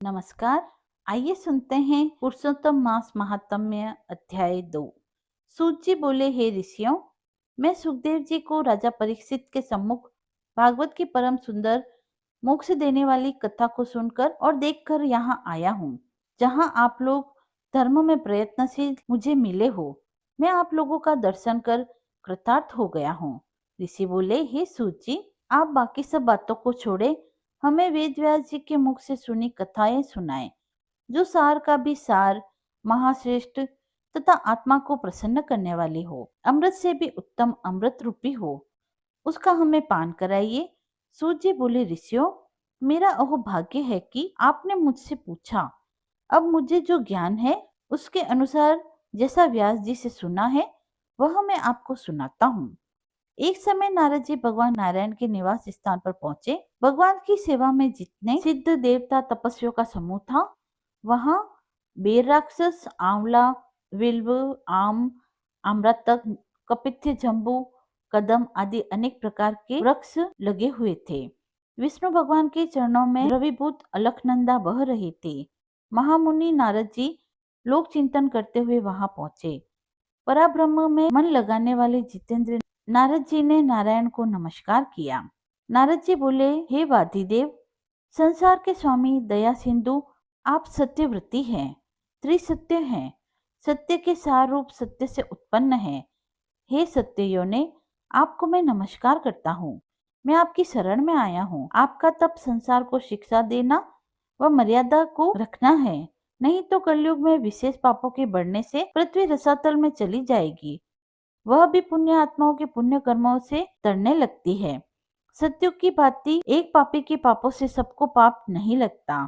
नमस्कार। आइए सुनते हैं पुरुषोत्तम मास महात्म्य अध्याय 2। सूत जी बोले, हे ऋषियों, मैं सुखदेव जी को राजा परीक्षित के सम्मुख भागवत की परम सुंदर मोक्ष देने वाली कथा को सुनकर और देखकर यहाँ आया हूँ। जहाँ आप लोग धर्म में प्रयत्नशील मुझे मिले हो, मैं आप लोगों का दर्शन कर कृतार्थ हो गया हूँ। ऋषि बोले, हे सूत जी, आप बाकी सब बातों को छोड़े हमें वेद व्यास जी के मुख से सुनी कथाएं सुनाएं, जो सार का भी सार, महाश्रेष्ठ तथा आत्मा को प्रसन्न करने वाली हो, अमृत से भी उत्तम अमृत रूपी हो, उसका हमें पान कराइए। सूत जी बोले, ऋषियों, मेरा अहो भाग्य है कि आपने मुझसे पूछा। अब मुझे जो ज्ञान है उसके अनुसार जैसा व्यास जी से सुना है वह मैं आपको सुनाता हूँ। एक समय नारद जी भगवान नारायण के निवास स्थान पर पहुंचे। भगवान की सेवा में जितने सिद्ध देवता तपस्वियों का समूह था, वहां बेर राक्षस, आंवला, विल्व, आम, आम्रतक, कपित्थ, जम्बू, कदम आदि अनेक प्रकार के वृक्ष लगे हुए थे। विष्णु भगवान के चरणों में द्रवीभूत अलकनंदा बह रही थी। महामुनि नारद जी लोक चिंतन करते हुए वहां पहुंचे। पराब्रह्म में मन लगाने वाले जितेंद्र नारद जी ने नारायण को नमस्कार किया। नारद जी बोले, हे वादिदेव, संसार के स्वामी, दया सिंधु, आप सत्यव्रती हैं, त्रिसत्य हैं, सत्य के सार रूप सत्य से उत्पन्न हैं। हे सत्य योने, आपको मैं नमस्कार करता हूँ। मैं आपकी शरण में आया हूँ। आपका तप संसार को शिक्षा देना व मर्यादा को रखना है, नहीं तो कलयुग में विशेष पापों के बढ़ने से पृथ्वी रसातल में चली जाएगी। वह भी पुण्य आत्माओं के पुण्य कर्मों से तरने लगती है। सत्युग की भांति एक पापी के पापों से सबको पाप नहीं लगता,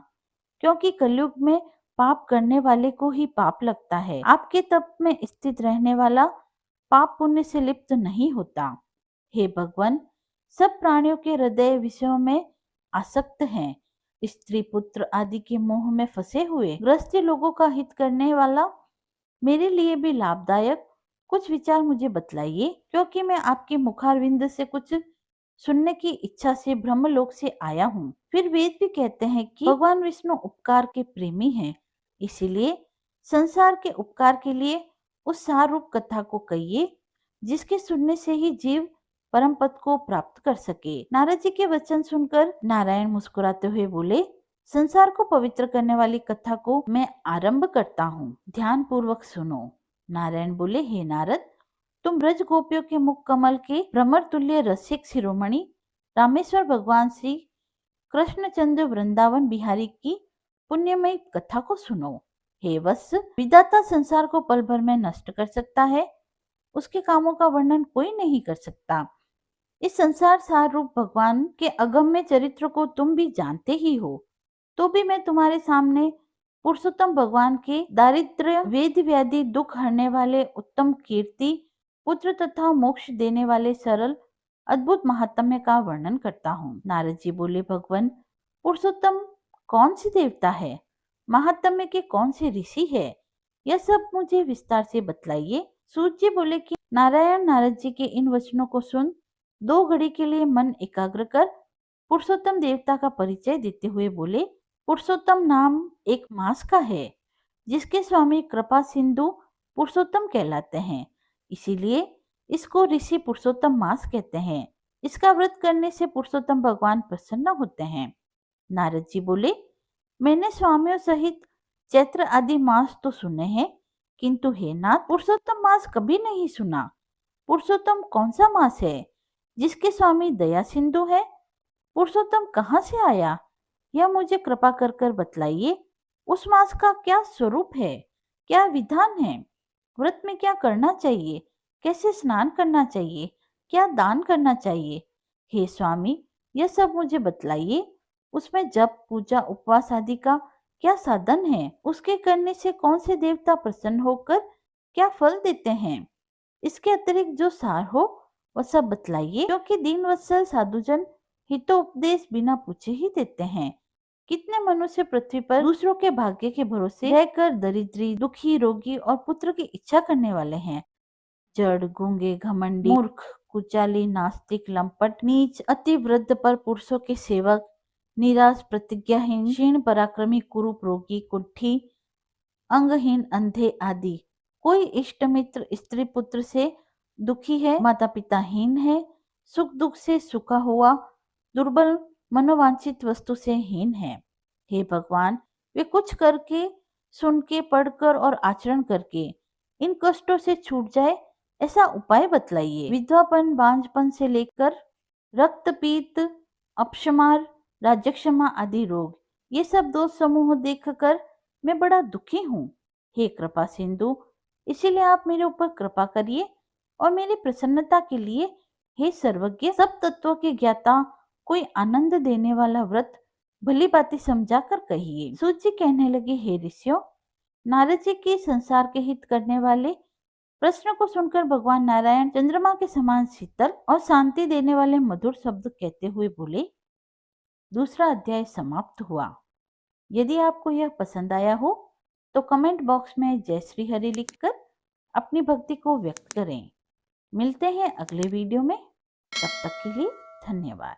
क्योंकि कलयुग में पाप करने वाले को ही पाप लगता है। आपके तप में स्थित रहने वाला पाप पुण्य से लिप्त नहीं होता। हे भगवान, सब प्राणियों के हृदय विषयों में आसक्त हैं। स्त्री पुत्र आदि के मोह में फंसे हुए ग्रस्त लोगों का हित करने वाला, मेरे लिए भी लाभदायक कुछ विचार मुझे बतलाइए, क्योंकि मैं आपके मुखारविंद से कुछ सुनने की इच्छा से ब्रह्मलोक से आया हूँ। फिर वेद भी कहते हैं कि भगवान विष्णु उपकार के प्रेमी हैं, इसीलिए संसार के उपकार के लिए उस सार रूप कथा को कहिए, जिसके सुनने से ही जीव परम पद को प्राप्त कर सके। नारद जी के वचन सुनकर नारायण मुस्कुराते हुए बोले, संसार को पवित्र करने वाली कथा को मैं आरंभ करता हूँ, ध्यान पूर्वक सुनो। नारायण बोले, हे नारद, तुम ब्रज गोपियों के मुख कमल के भ्रमर तुल्य रसिक शिरोमणि रामेश्वर भगवान श्री कृष्णचंद्र वृंदावन बिहारी की पुण्यमयी कथा को सुनो। हे वत्स, विधाता संसार को पल भर में नष्ट कर सकता है, उसके कामों का वर्णन कोई नहीं कर सकता। इस संसार सार रूप भगवान के अगम्य चरित्र को तुम भी जानते ही हो, तो भी मैं तुम्हारे सामने पुरुषोत्तम भगवान के दारिद्र्य, वेद व्याधि, दुख हरने वाले, उत्तम कीर्ति, पुत्र तथा मोक्ष देने वाले सरल अद्भुत महात्म्य का वर्णन करता हूँ। नारद जी बोले, भगवान, पुरुषोत्तम कौन सी देवता है, महात्म्य के कौन से ऋषि है, यह सब मुझे विस्तार से बतलाइए। सूत जी बोले कि नारायण नारद जी के इन वचनों को सुन 2 घड़ी के लिए मन एकाग्र कर पुरुषोत्तम देवता का परिचय देते हुए बोले, पुरुषोत्तम नाम एक मास का है, जिसके स्वामी कृपा सिंधु पुरुषोत्तम कहलाते हैं, इसीलिए इसको ऋषि पुरुषोत्तम मास कहते हैं। इसका व्रत करने से पुरुषोत्तम भगवान प्रसन्न होते हैं। नारद जी बोले, मैंने स्वामियों सहित चैत्र आदि मास तो सुने हैं, किंतु हे नाथ, पुरुषोत्तम मास कभी नहीं सुना। पुरुषोत्तम कौन सा मास है जिसके स्वामी दया सिंधु है? पुरुषोत्तम कहाँ से आया, यह मुझे कृपा कर कर बतलाइए। उस मास का क्या स्वरूप है, क्या विधान है, व्रत में क्या करना चाहिए, कैसे स्नान करना चाहिए, क्या दान करना चाहिए? हे स्वामी, यह सब मुझे बतलाइए। उसमें जप, पूजा, उपवास आदि का क्या साधन है? उसके करने से कौन से देवता प्रसन्न होकर क्या फल देते हैं? इसके अतिरिक्त जो सार हो वह सब बतलाइए, क्योंकि दीन वत्सल साधुजन हितोपदेश बिना पूछे ही देते हैं। कितने मनुष्य पृथ्वी पर दूसरों के भाग्य के भरोसे रहकर दरिद्री, दुखी, रोगी और पुत्र की इच्छा करने वाले हैं। जड़, गूंगे, घमंडी, मूर्ख, कुचाली, नास्तिक, लंपट, नीच, अति वृद्ध पर पुरुषों के सेवक, निराश, प्रतिज्ञाहीन, क्षीण, पराक्रमी, कुरूप, रोगी, कुष्ठी, अंगहीन, अंधे आदि। कोई इष्ट मित्र, स्त्री पुत्र से दुखी है, माता पिता हीन है, सुख दुख से सूखा हुआ, दुर्बल, मनोवांछित वस्तु से हीन है। हे भगवान, वे कुछ करके, सुन के, पढ़कर और आचरण करके इन कष्टों से छूट जाए, ऐसा उपाय बतलाइए। विधवापन, बांझपन से लेकर रक्तपीत, अपशमार, राज्यक्षमा आदि रोग, ये सब दोष समूह देखकर मैं बड़ा दुखी हूँ। हे कृपा सिंधु, इसीलिए आप मेरे ऊपर कृपा करिए और मेरी प्रसन्नता के लिए हे सर्वज्ञ, सब तत्वों के ज्ञाता, कोई आनंद देने वाला व्रत भली बातें समझाकर कहिए। सूत जी कहने लगे, हे ऋषियों, नारद जी के संसार के हित करने वाले प्रश्न को सुनकर भगवान नारायण चंद्रमा के समान शीतल और शांति देने वाले मधुर शब्द कहते हुए बोले। दूसरा अध्याय समाप्त हुआ। यदि आपको यह पसंद आया हो तो कमेंट बॉक्स में जय श्री हरि लिखकर अपनी भक्ति को व्यक्त करें। मिलते हैं अगले वीडियो में, तब तक के लिए धन्यवाद।